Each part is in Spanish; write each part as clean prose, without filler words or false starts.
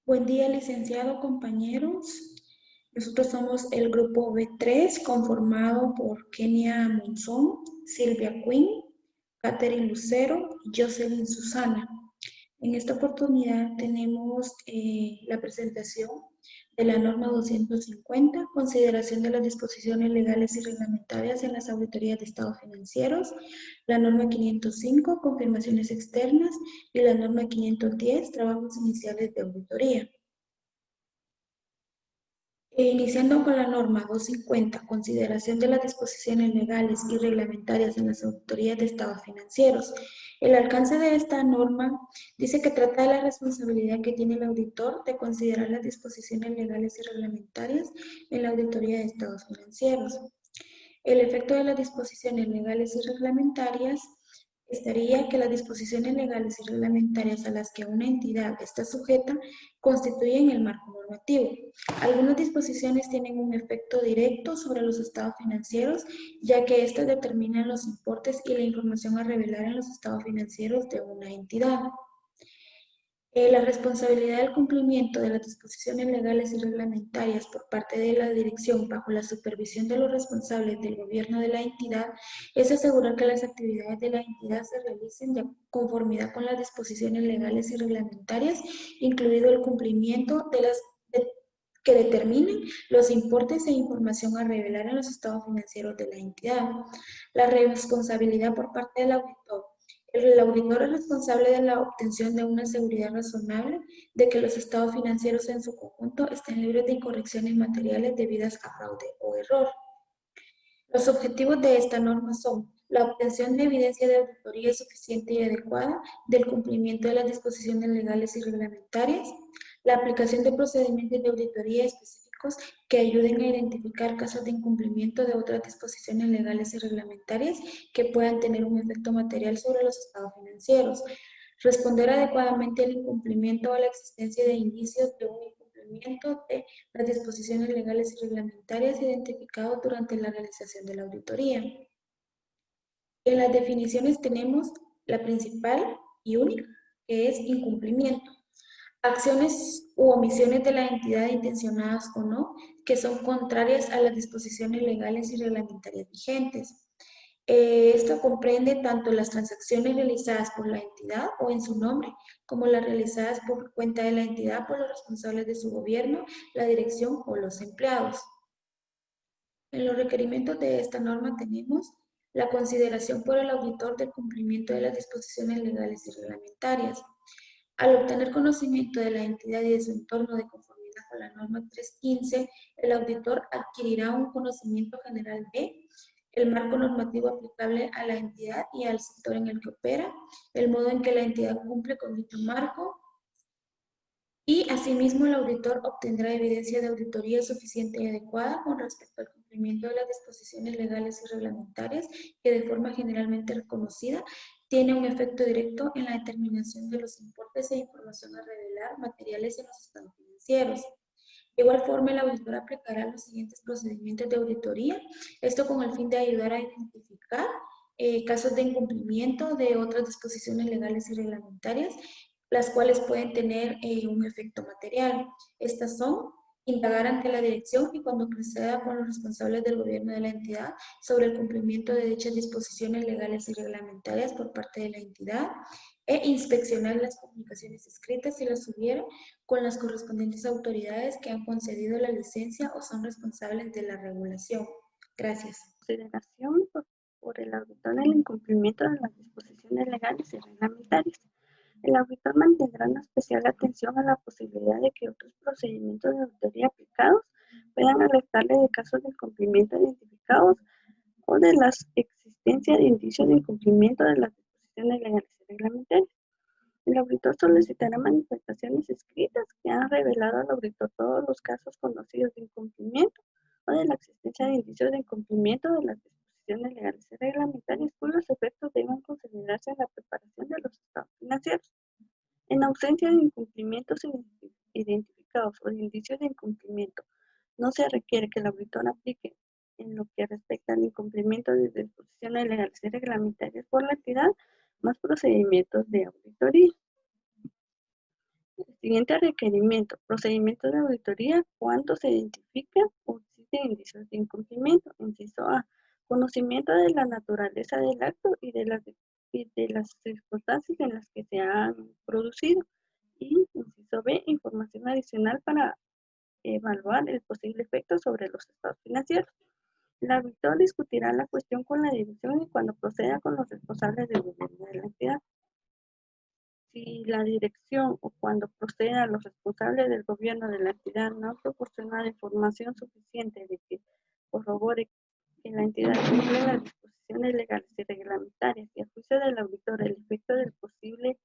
Buen día, licenciado, compañeros. Nosotros somos el grupo B3, conformado por Kenia Monzón, Silvia Quinn, Catherine Lucero y Jocelyn Susana. En esta oportunidad tenemos la presentación de la norma 250, consideración de las disposiciones legales y reglamentarias en las auditorías de estados financieros, la norma 505, confirmaciones externas, y la norma 510, trabajos iniciales de auditoría. Iniciando con la norma 250, consideración de las disposiciones legales y reglamentarias en las auditorías de estados financieros. El alcance de esta norma dice que trata de la responsabilidad que tiene el auditor de considerar las disposiciones legales y reglamentarias en la auditoría de estados financieros. El efecto de las disposiciones legales y reglamentarias estaría que las disposiciones legales y reglamentarias a las que una entidad está sujeta constituyen el marco normativo. Algunas disposiciones tienen un efecto directo sobre los estados financieros, ya que éstas determinan los importes y la información a revelar en los estados financieros de una entidad. La responsabilidad del cumplimiento de las disposiciones legales y reglamentarias por parte de la dirección bajo la supervisión de los responsables del gobierno de la entidad es asegurar que las actividades de la entidad se realicen de conformidad con las disposiciones legales y reglamentarias, incluido el cumplimiento de las que determinen los importes e información a revelar en los estados financieros de la entidad. La responsabilidad por parte del auditor. El auditor es responsable de la obtención de una seguridad razonable de que los estados financieros en su conjunto estén libres de incorrecciones materiales debidas a fraude o error. Los objetivos de esta norma son la obtención de evidencia de auditoría suficiente y adecuada del cumplimiento de las disposiciones legales y reglamentarias, la aplicación de procedimientos de auditoría específicos que ayuden a identificar casos de incumplimiento de otras disposiciones legales y reglamentarias que puedan tener un efecto material sobre los estados financieros, responder adecuadamente al incumplimiento o a la existencia de indicios de un incumplimiento de las disposiciones legales y reglamentarias identificados durante la realización de la auditoría. En las definiciones tenemos la principal y única, que es incumplimiento. Acciones u omisiones de la entidad intencionadas o no, que son contrarias a las disposiciones legales y reglamentarias vigentes. Esto comprende tanto las transacciones realizadas por la entidad o en su nombre, como las realizadas por cuenta de la entidad por los responsables de su gobierno, la dirección o los empleados. En los requerimientos de esta norma tenemos la consideración por el auditor del cumplimiento de las disposiciones legales y reglamentarias. Al obtener conocimiento de la entidad y de su entorno de conformidad con la norma 315, el auditor adquirirá un conocimiento general de el marco normativo aplicable a la entidad y al sector en el que opera, el modo en que la entidad cumple con dicho marco, y asimismo el auditor obtendrá evidencia de auditoría suficiente y adecuada con respecto al cumplimiento de las disposiciones legales y reglamentarias que de forma generalmente reconocida tiene un efecto directo en la determinación de los importes e información a revelar materiales en los estados financieros. De igual forma, el auditor aplicará los siguientes procedimientos de auditoría, esto con el fin de ayudar a identificar casos de incumplimiento de otras disposiciones legales y reglamentarias, las cuales pueden tener un efecto material. Estas son indagar ante la dirección y cuando proceda con los responsables del gobierno de la entidad sobre el cumplimiento de dichas disposiciones legales y reglamentarias por parte de la entidad, e inspeccionar las comunicaciones escritas si las hubiera con las correspondientes autoridades que han concedido la licencia o son responsables de la regulación. Gracias. Consideración por el auditor del incumplimiento de las disposiciones legales y reglamentarias. El auditor mantendrá una especial atención a la posibilidad de que otros procedimientos de auditoría aplicados puedan alertarle de casos de incumplimiento identificados o de la existencia de indicios de incumplimiento de las disposiciones legales y reglamentarias. El auditor solicitará manifestaciones escritas que han revelado al auditor todos los casos conocidos de incumplimiento o de la existencia de indicios de incumplimiento de las disposiciones legales y reglamentarias cuyos efectos deban considerarse en la preparación de los estados financieros. En ausencia de incumplimientos identificados o de indicios de incumplimiento, no se requiere que el auditor aplique en lo que respecta al incumplimiento de disposiciones legales y reglamentarias por la entidad más procedimientos de auditoría. El siguiente requerimiento, procedimiento de auditoría cuando se identifican o existen indicios de incumplimiento. Inciso A, conocimiento de la naturaleza del acto y de las circunstancias en las que se han producido. Y inciso B, información adicional para evaluar el posible efecto sobre los estados financieros. El auditor discutirá la cuestión con la dirección y cuando proceda con los responsables del gobierno de la entidad. Si la dirección o cuando proceda los responsables del gobierno de la entidad no han proporcionado información suficiente de que corrobore que la entidad cumple las disposiciones legales y reglamentarias y a juicio del auditor el efecto del posible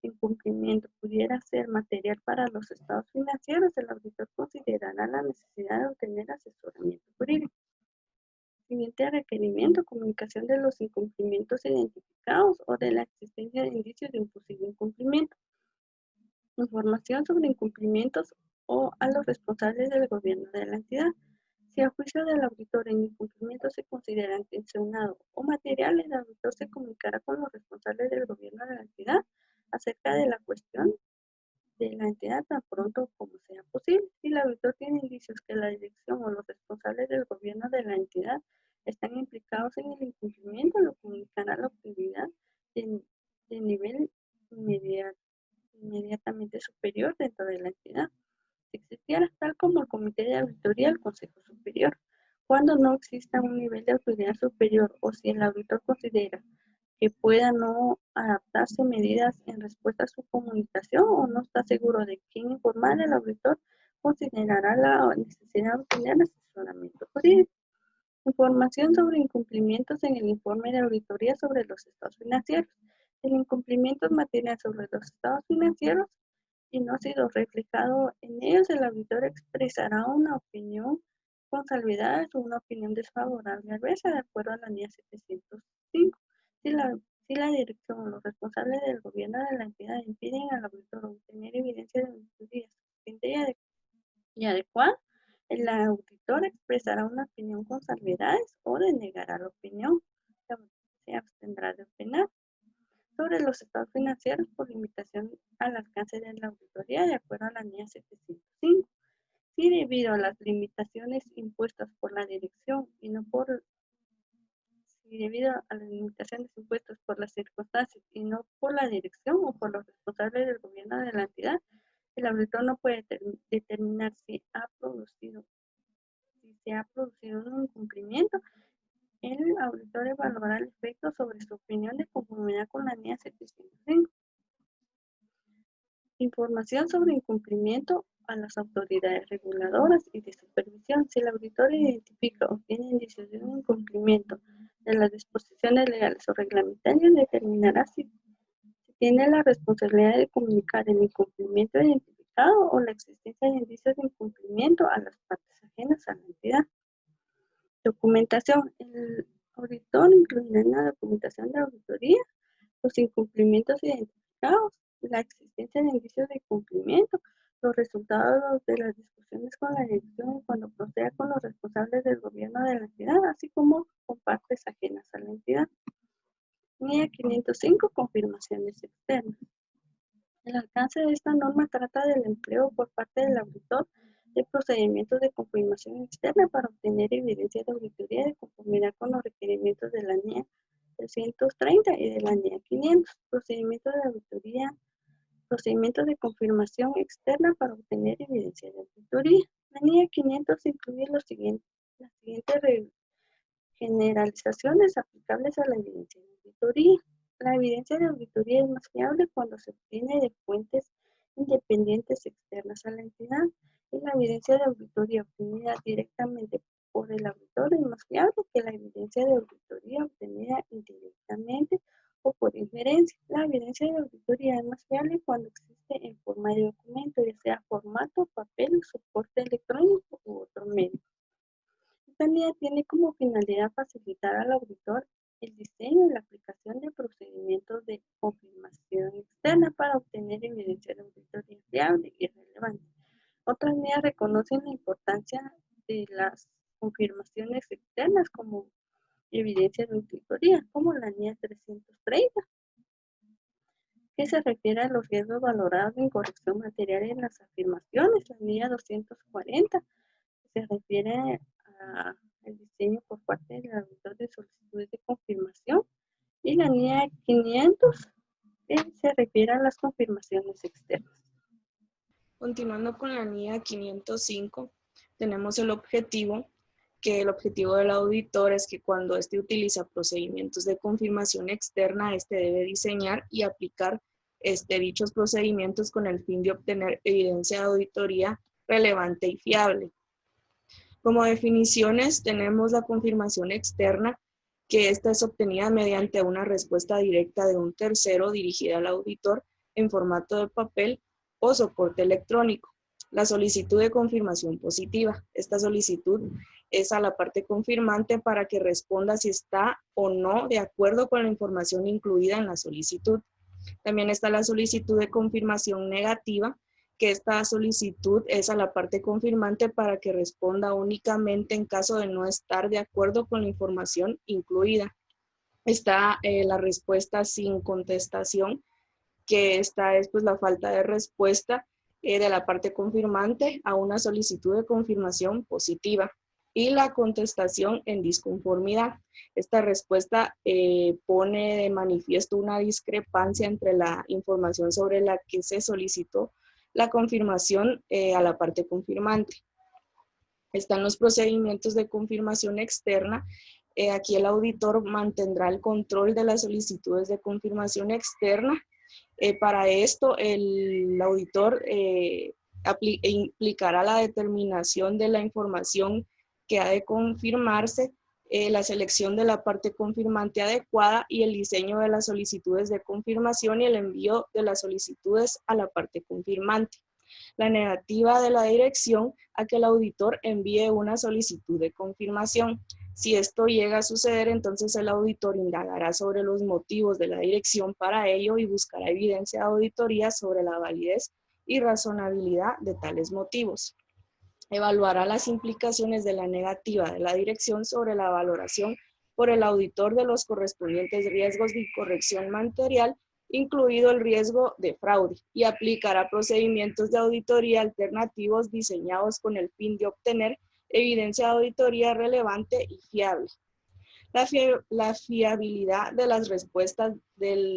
incumplimiento pudiera ser material para los estados financieros, el auditor considerará la necesidad de obtener asesoramiento jurídico. Siguiente requerimiento, comunicación de los incumplimientos identificados o de la existencia de indicios de un posible incumplimiento. Información sobre incumplimientos o a los responsables del gobierno de la entidad. Si a juicio del auditor el incumplimiento se considera intencionado o material, el auditor se comunicará con los responsables del gobierno de la entidad acerca de la cuestión de la entidad tan pronto como sea posible. Si el auditor tiene indicios que la dirección o los responsables del gobierno de la entidad están implicados en el incumplimiento, lo comunicará a la autoridad de nivel inmediatamente superior dentro de la entidad. Si existiera tal como el comité de auditoría del Consejo Superior. Cuando no exista un nivel de autoridad superior o si el auditor considera que pueda no adaptarse medidas en respuesta a su comunicación o no está seguro de quién informar, el auditor considerará la necesidad de obtener asesoramiento jurídico. Información sobre incumplimientos en el informe de auditoría sobre los estados financieros. El incumplimiento es material sobre los estados financieros y no ha sido reflejado en ellos, el auditor expresará una opinión con salvedades o una opinión desfavorable adversa de acuerdo a la NIA 705. Si la dirección o los responsables del gobierno de la entidad impiden al auditor obtener evidencia de auditoría suficiente y adecuada, el auditor expresará una opinión con salvedades o denegará la opinión. Se abstendrá de opinar sobre los estados financieros por limitación al alcance de la auditoría de acuerdo a la NIA 705. Si debido a las limitaciones impuestas por la dirección y no por debido a las limitaciones impuestas por las circunstancias y no por la dirección o por los responsables del gobierno de la entidad, el auditor no puede determinar si se ha producido un incumplimiento. El auditor evaluará el efecto sobre su opinión de conformidad con la NIA 705. Información sobre incumplimiento a las autoridades reguladoras y de supervisión. Si el auditor identifica o tiene indicios de un incumplimiento de las disposiciones legales o reglamentarias, determinará si tiene la responsabilidad de comunicar el incumplimiento identificado o la existencia de indicios de incumplimiento a las partes ajenas a la entidad. Documentación. El auditor incluirá en la documentación de auditoría los incumplimientos identificados, la existencia de indicios de incumplimiento, los resultados de las discusiones con la dirección y cuando proceda con los responsables del gobierno de la entidad, así como con partes ajenas a la entidad. NIA 505, confirmaciones externas. El alcance de esta norma trata del empleo por parte del auditor de procedimientos de confirmación externa para obtener evidencia de auditoría de conformidad con los requerimientos de la NIA 330 y de la NIA 500. Procedimientos de auditoría, procedimientos de confirmación externa para obtener evidencia de auditoría. La NIA 500 incluye las siguientes generalizaciones aplicables a la evidencia de auditoría. La evidencia de auditoría es más fiable cuando se obtiene de fuentes independientes externas a la entidad, y la evidencia de auditoría obtenida directamente por el auditor es más fiable que la evidencia de auditoría obtenida indirectamente o por inferencia. La evidencia de auditoría es más fiable cuando existe en forma de documento, ya sea formato, papel, soporte electrónico u otro medio. Esta NIA tiene como finalidad facilitar al auditor el diseño y la aplicación de procedimientos de confirmación externa para obtener evidencia de auditoría fiable y relevante. Otras NIAs reconocen la importancia de las confirmaciones externas como evidencia de auditoría, como la NIA 330, que se refiere a los riesgos valorados de incorrección material en las afirmaciones. La NIA 240 se refiere al diseño por parte del auditor de solicitudes de confirmación. Y la NIA 500 se refiere a las confirmaciones externas. Continuando con la NIA 505, tenemos el objetivo, que el objetivo del auditor es que cuando éste utiliza procedimientos de confirmación externa, éste debe diseñar y aplicar dichos procedimientos con el fin de obtener evidencia de auditoría relevante y fiable. Como definiciones tenemos la confirmación externa, que esta es obtenida mediante una respuesta directa de un tercero dirigida al auditor en formato de papel o soporte electrónico. La solicitud de confirmación positiva. Esta solicitud es a la parte confirmante para que responda si está o no de acuerdo con la información incluida en la solicitud. También está la solicitud de confirmación negativa, que esta solicitud es a la parte confirmante para que responda únicamente en caso de no estar de acuerdo con la información incluida. Está la respuesta sin contestación, que esta es pues la falta de respuesta de la parte confirmante a una solicitud de confirmación positiva. Y la contestación en disconformidad. Esta respuesta pone de manifiesto una discrepancia entre la información sobre la que se solicitó la confirmación a la parte confirmante. Están los procedimientos de confirmación externa. Aquí el auditor mantendrá el control de las solicitudes de confirmación externa. Para esto, el auditor implicará la determinación de la información que ha de confirmarse, la selección de la parte confirmante adecuada y el diseño de las solicitudes de confirmación y el envío de las solicitudes a la parte confirmante. La negativa de la dirección a que el auditor envíe una solicitud de confirmación. Si esto llega a suceder, entonces el auditor indagará sobre los motivos de la dirección para ello y buscará evidencia de auditoría sobre la validez y razonabilidad de tales motivos. Evaluará las implicaciones de la negativa de la dirección sobre la valoración por el auditor de los correspondientes riesgos de incorrección material, incluido el riesgo de fraude, y aplicará procedimientos de auditoría alternativos diseñados con el fin de obtener evidencia de auditoría relevante y fiable. La fiabilidad de las respuestas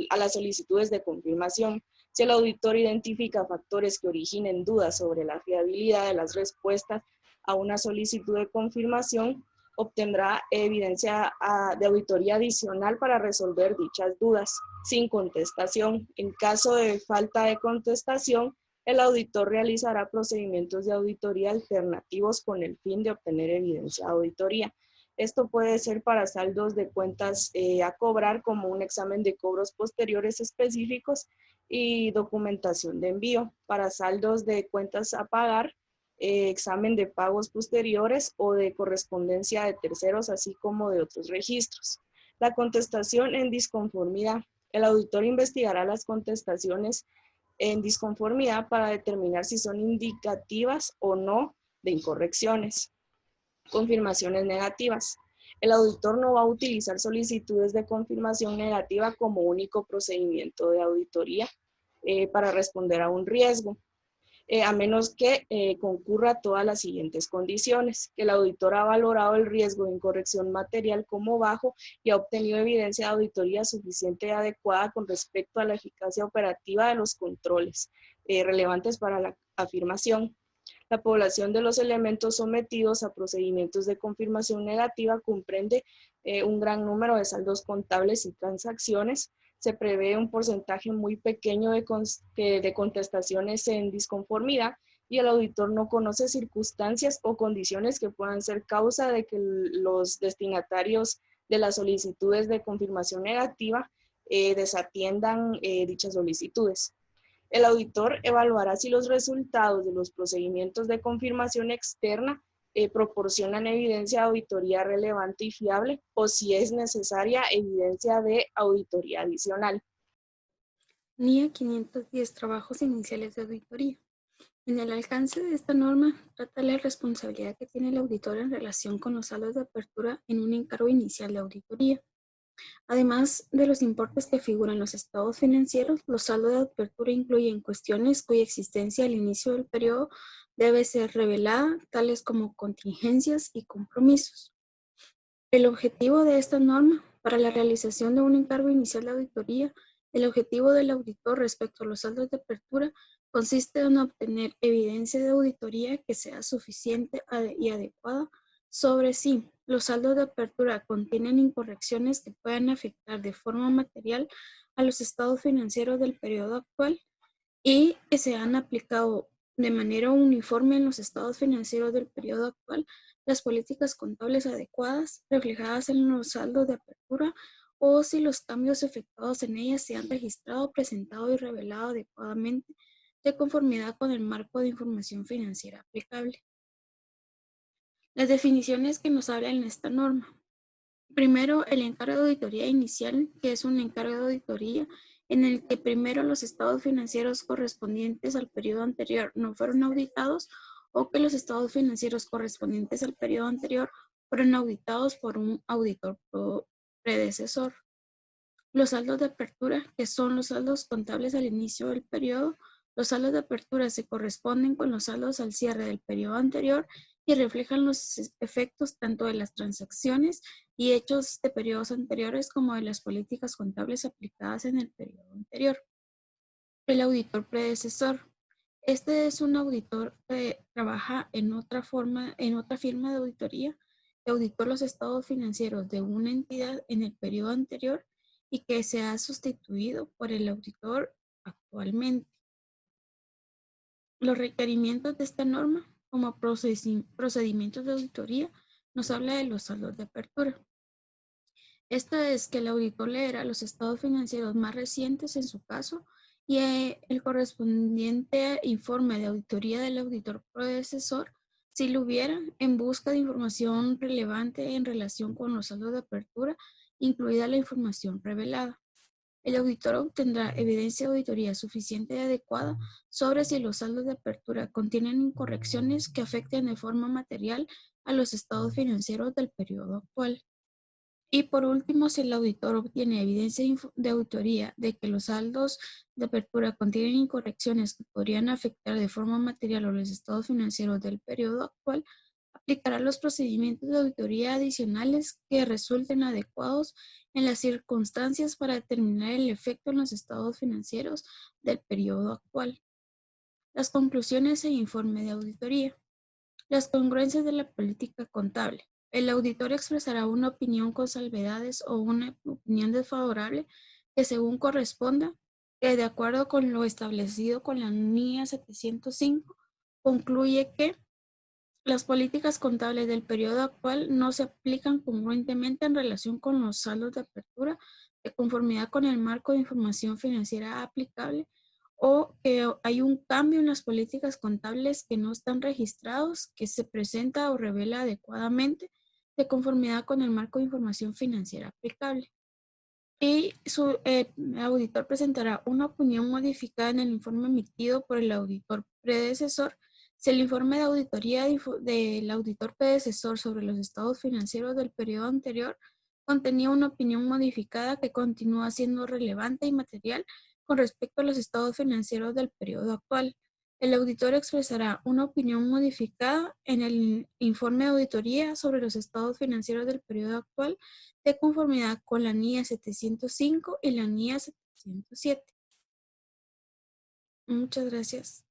a las solicitudes de confirmación. Si el auditor identifica factores que originen dudas sobre la fiabilidad de las respuestas a una solicitud de confirmación, obtendrá evidencia de auditoría adicional para resolver dichas dudas, sin contestación. En caso de falta de contestación, el auditor realizará procedimientos de auditoría alternativos con el fin de obtener evidencia de auditoría. Esto puede ser para saldos de cuentas a cobrar, como un examen de cobros posteriores específicos y documentación de envío. Para saldos de cuentas a pagar, examen de pagos posteriores o de correspondencia de terceros, así como de otros registros. La contestación en disconformidad. El auditor investigará las contestaciones en disconformidad para determinar si son indicativas o no de incorrecciones. Confirmaciones negativas. El auditor no va a utilizar solicitudes de confirmación negativa como único procedimiento de auditoría para responder a un riesgo, a menos que concurra todas las siguientes condiciones: que el auditor ha valorado el riesgo de incorrección material como bajo y ha obtenido evidencia de auditoría suficiente y adecuada con respecto a la eficacia operativa de los controles relevantes para la afirmación. La población de los elementos sometidos a procedimientos de confirmación negativa comprende un gran número de saldos contables y transacciones. Se prevé un porcentaje muy pequeño de contestaciones en disconformidad y el auditor no conoce circunstancias o condiciones que puedan ser causa de que los destinatarios de las solicitudes de confirmación negativa desatiendan dichas solicitudes. El auditor evaluará si los resultados de los procedimientos de confirmación externa proporcionan evidencia de auditoría relevante y fiable o si es necesaria evidencia de auditoría adicional. NIA 510. Trabajos iniciales de auditoría. En el alcance de esta norma, trata la responsabilidad que tiene el auditor en relación con los saldos de apertura en un encargo inicial de auditoría. Además de los importes que figuran en los estados financieros, los saldos de apertura incluyen cuestiones cuya existencia al inicio del periodo debe ser revelada, tales como contingencias y compromisos. El objetivo de esta norma para la realización de un encargo inicial de auditoría, el objetivo del auditor respecto a los saldos de apertura consiste en obtener evidencia de auditoría que sea suficiente y adecuada sobre si los saldos de apertura contienen incorrecciones que puedan afectar de forma material a los estados financieros del periodo actual y que se han aplicado de manera uniforme en los estados financieros del periodo actual las políticas contables adecuadas reflejadas en los saldos de apertura o si los cambios efectuados en ellas se han registrado, presentado y revelado adecuadamente de conformidad con el marco de información financiera aplicable. Las definiciones que nos hablan en esta norma. Primero, el encargo de auditoría inicial, que es un encargo de auditoría en el que primero los estados financieros correspondientes al periodo anterior no fueron auditados o que los estados financieros correspondientes al periodo anterior fueron auditados por un auditor predecesor. Los saldos de apertura, que son los saldos contables al inicio del periodo. Los saldos de apertura se corresponden con los saldos al cierre del periodo anterior y reflejan los efectos tanto de las transacciones y hechos de periodos anteriores como de las políticas contables aplicadas en el periodo anterior. El auditor predecesor. Este es un auditor que trabaja en otra firma de auditoría que auditó los estados financieros de una entidad en el periodo anterior y que se ha sustituido por el auditor actualmente. Los requerimientos de esta norma, como procedimientos de auditoría, nos habla de los saldos de apertura. Esto es que el auditor leerá los estados financieros más recientes en su caso y el correspondiente informe de auditoría del auditor predecesor, si lo hubiera, en busca de información relevante en relación con los saldos de apertura, incluida la información revelada. El auditor obtendrá evidencia de auditoría suficiente y adecuada sobre si los saldos de apertura contienen incorrecciones que afecten de forma material a los estados financieros del periodo actual. Y por último, si el auditor obtiene evidencia de auditoría de que los saldos de apertura contienen incorrecciones que podrían afectar de forma material a los estados financieros del periodo actual, aplicará los procedimientos de auditoría adicionales que resulten adecuados en las circunstancias para determinar el efecto en los estados financieros del periodo actual. Las conclusiones e informe de auditoría. Las congruencias de la política contable. El auditor expresará una opinión con salvedades o una opinión desfavorable que según corresponda, que de acuerdo con lo establecido con la NIA 705, concluye que las políticas contables del periodo actual no se aplican congruentemente en relación con los saldos de apertura de conformidad con el marco de información financiera aplicable o que hay un cambio en las políticas contables que no están registrados, que se presenta o revela adecuadamente de conformidad con el marco de información financiera aplicable. Y su auditor presentará una opinión modificada en el informe emitido por el auditor predecesor si el informe de auditoría del auditor predecesor sobre los estados financieros del periodo anterior contenía una opinión modificada que continúa siendo relevante y material con respecto a los estados financieros del periodo actual. El auditor expresará una opinión modificada en el informe de auditoría sobre los estados financieros del periodo actual de conformidad con la NIA 705 y la NIA 707. Muchas gracias.